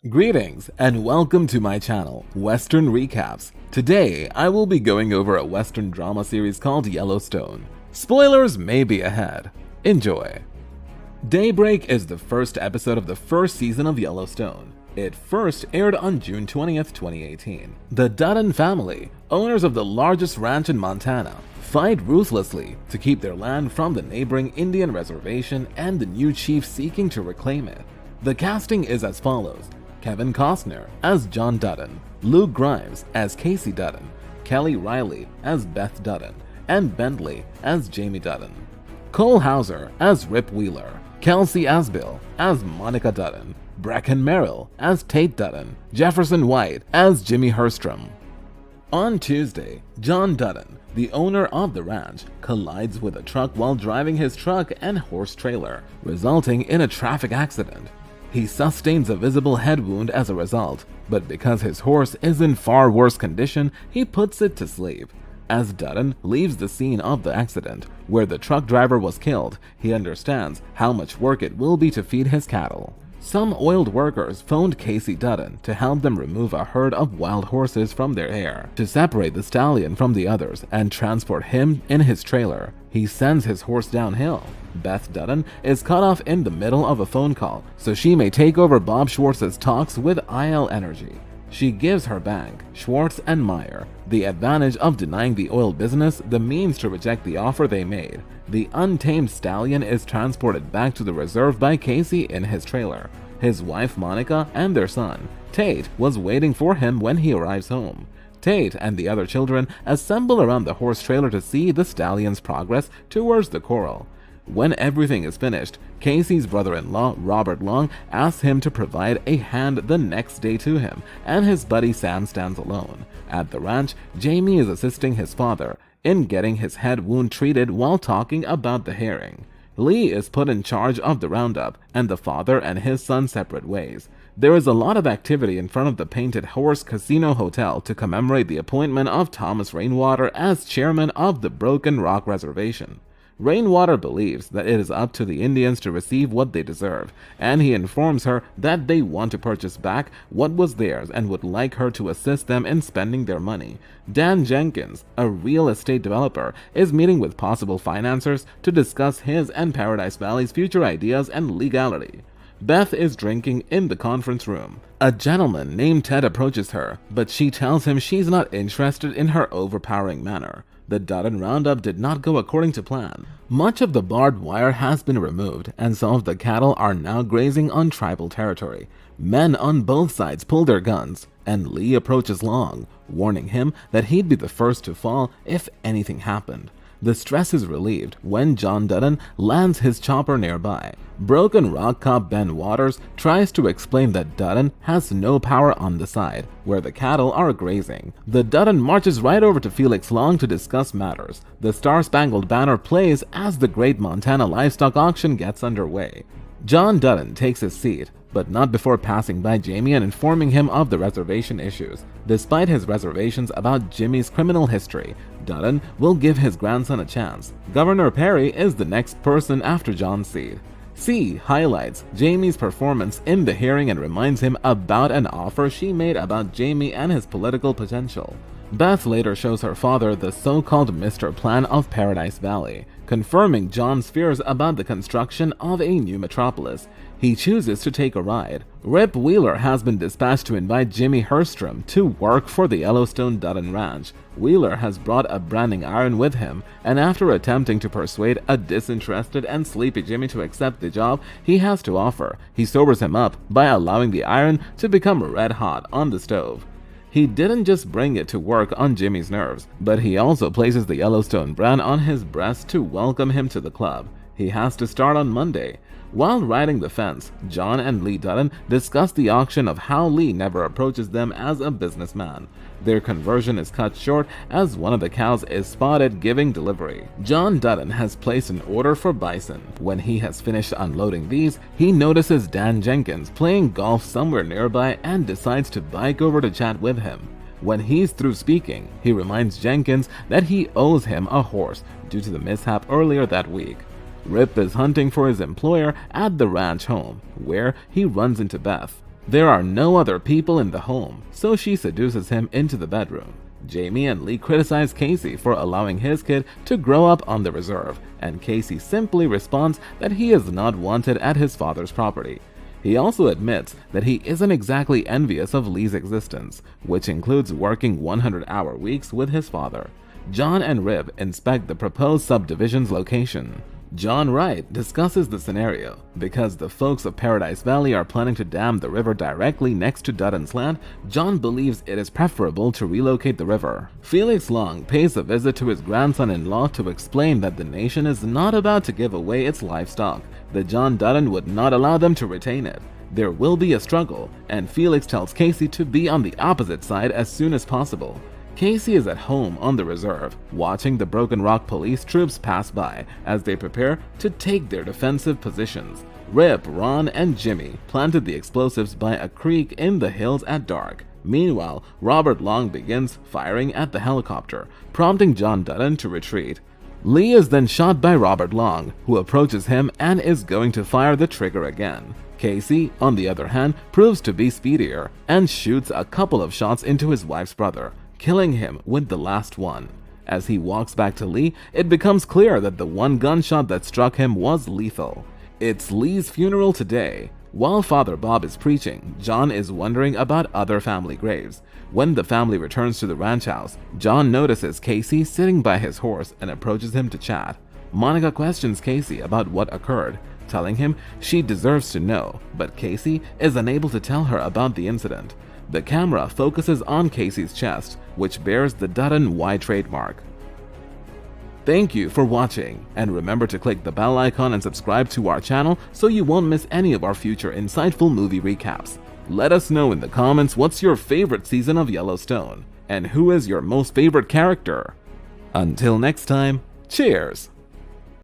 Greetings and welcome to my channel, Western Recaps. Today, I will be going over a Western drama series called Yellowstone. Spoilers may be ahead. Enjoy. Daybreak is the first episode of the first season of Yellowstone. It first aired on June 20th, 2018. The Dutton family, owners of the largest ranch in Montana, fight ruthlessly to keep their land from the neighboring Indian reservation and the new chief seeking to reclaim it. The casting is as follows: Kevin Costner as John Dutton, Luke Grimes as Casey Dutton, Kelly Riley as Beth Dutton, and Bentley as Jamie Dutton. Cole Hauser as Rip Wheeler, Kelsey Asbill as Monica Dutton, Brecken Merrill as Tate Dutton, Jefferson White as Jimmy Herstrom. On Tuesday, John Dutton, the owner of the ranch, collides with a truck while driving his truck and horse trailer, resulting in a traffic accident. He sustains a visible head wound as a result, but because his horse is in far worse condition, he puts it to sleep. As Dutton leaves the scene of the accident, where the truck driver was killed, he understands how much work it will be to feed his cattle. Some oiled workers phoned Casey Dutton to help them remove a herd of wild horses from their hair, to separate the stallion from the others and transport him in his trailer. He sends his horse downhill. Beth Dutton is cut off in the middle of a phone call so she may take over Bob Schwartz's talks with IL Energy. She gives her bank, Schwartz and Meyer, the advantage of denying the oil business the means to reject the offer they made. The untamed stallion is transported back to the reserve by Casey in his trailer. His wife Monica and their son, Tate, was waiting for him when he arrives home. Tate and the other children assemble around the horse trailer to see the stallion's progress towards the corral. When everything is finished, Casey's brother-in-law, Robert Long, asks him to provide a hand the next day to him, and his buddy Sam stands alone. At the ranch, Jamie is assisting his father in getting his head wound treated while talking about the herring. Lee is put in charge of the roundup, and the father and his son separate ways. There is a lot of activity in front of the Painted Horse Casino Hotel to commemorate the appointment of Thomas Rainwater as chairman of the Broken Rock Reservation. Rainwater believes that it is up to the Indians to receive what they deserve, and he informs her that they want to purchase back what was theirs and would like her to assist them in spending their money. Dan Jenkins, a real estate developer, is meeting with possible financiers to discuss his and Paradise Valley's future ideas and legality. Beth is drinking in the conference room. A gentleman named Ted approaches her, but she tells him she's not interested in her overpowering manner. The Dutton roundup did not go according to plan. Much of the barbed wire has been removed, and some of the cattle are now grazing on tribal territory. Men on both sides pull their guns, and Lee approaches Long, warning him that he'd be the first to fall if anything happened. The stress is relieved when John Dutton lands his chopper nearby. Broken Rock cop Ben Waters tries to explain that Dutton has no power on the side where the cattle are grazing. The Dutton marches right over to Felix Long to discuss matters. The Star-Spangled Banner plays as the Great Montana Livestock Auction gets underway. John Dutton takes his seat, but not before passing by Jamie and informing him of the reservation issues. Despite his reservations about Jimmy's criminal history, Dutton will give his grandson a chance. Governor Perry is the next person after John's seat. C highlights Jamie's performance in the hearing and reminds him about an offer she made about Jamie and his political potential. Beth later shows her father the so-called Mr. Plan of Paradise Valley, confirming John's fears about the construction of a new metropolis. He chooses to take a ride. Rip Wheeler has been dispatched to invite Jimmy Herstrom to work for the Yellowstone Dutton Ranch. Wheeler has brought a branding iron with him, and after attempting to persuade a disinterested and sleepy Jimmy to accept the job he has to offer, he sobers him up by allowing the iron to become red hot on the stove. He didn't just bring it to work on Jimmy's nerves, but he also places the Yellowstone brand on his breast to welcome him to the club. He has to start on Monday. While riding the fence, John and Lee Dutton discuss the auction of how Lee never approaches them as a businessman. Their conversion is cut short as one of the cows is spotted giving delivery. John Dutton has placed an order for bison. When he has finished unloading these, he notices Dan Jenkins playing golf somewhere nearby and decides to bike over to chat with him. When he's through speaking, he reminds Jenkins that he owes him a horse due to the mishap earlier that week. Rip is hunting for his employer at the ranch home, where he runs into Beth. There are no other people in the home, so she seduces him into the bedroom. Jamie and Lee criticize Casey for allowing his kid to grow up on the reserve, and Casey simply responds that he is not wanted at his father's property. He also admits that he isn't exactly envious of Lee's existence, which includes working 100-hour weeks with his father. John and Rib inspect the proposed subdivision's location. John Wright discusses the scenario. Because the folks of Paradise Valley are planning to dam the river directly next to Dutton's land, John believes it is preferable to relocate the river. Felix Long pays a visit to his grandson-in-law to explain that the nation is not about to give away its livestock, that John Dutton would not allow them to retain it. There will be a struggle, and Felix tells Casey to be on the opposite side as soon as possible. Casey is at home on the reserve, watching the Broken Rock police troops pass by as they prepare to take their defensive positions. Rip, Ron, and Jimmy planted the explosives by a creek in the hills at dark. Meanwhile, Robert Long begins firing at the helicopter, prompting John Dutton to retreat. Lee is then shot by Robert Long, who approaches him and is going to fire the trigger again. Casey, on the other hand, proves to be speedier and shoots a couple of shots into his wife's brother, killing him with the last one. As he walks back to Lee, it becomes clear that the one gunshot that struck him was lethal. It's Lee's funeral today. While Father Bob is preaching, John is wondering about other family graves. When the family returns to the ranch house, John notices Casey sitting by his horse and approaches him to chat. Monica questions Casey about what occurred, telling him she deserves to know, but Casey is unable to tell her about the incident. The camera focuses on Casey's chest, which bears the Dutton Y trademark. Thank you for watching, and remember to click the bell icon and subscribe to our channel so you won't miss any of our future insightful movie recaps. Let us know in the comments what's your favorite season of Yellowstone, and who is your most favorite character. Until next time, cheers!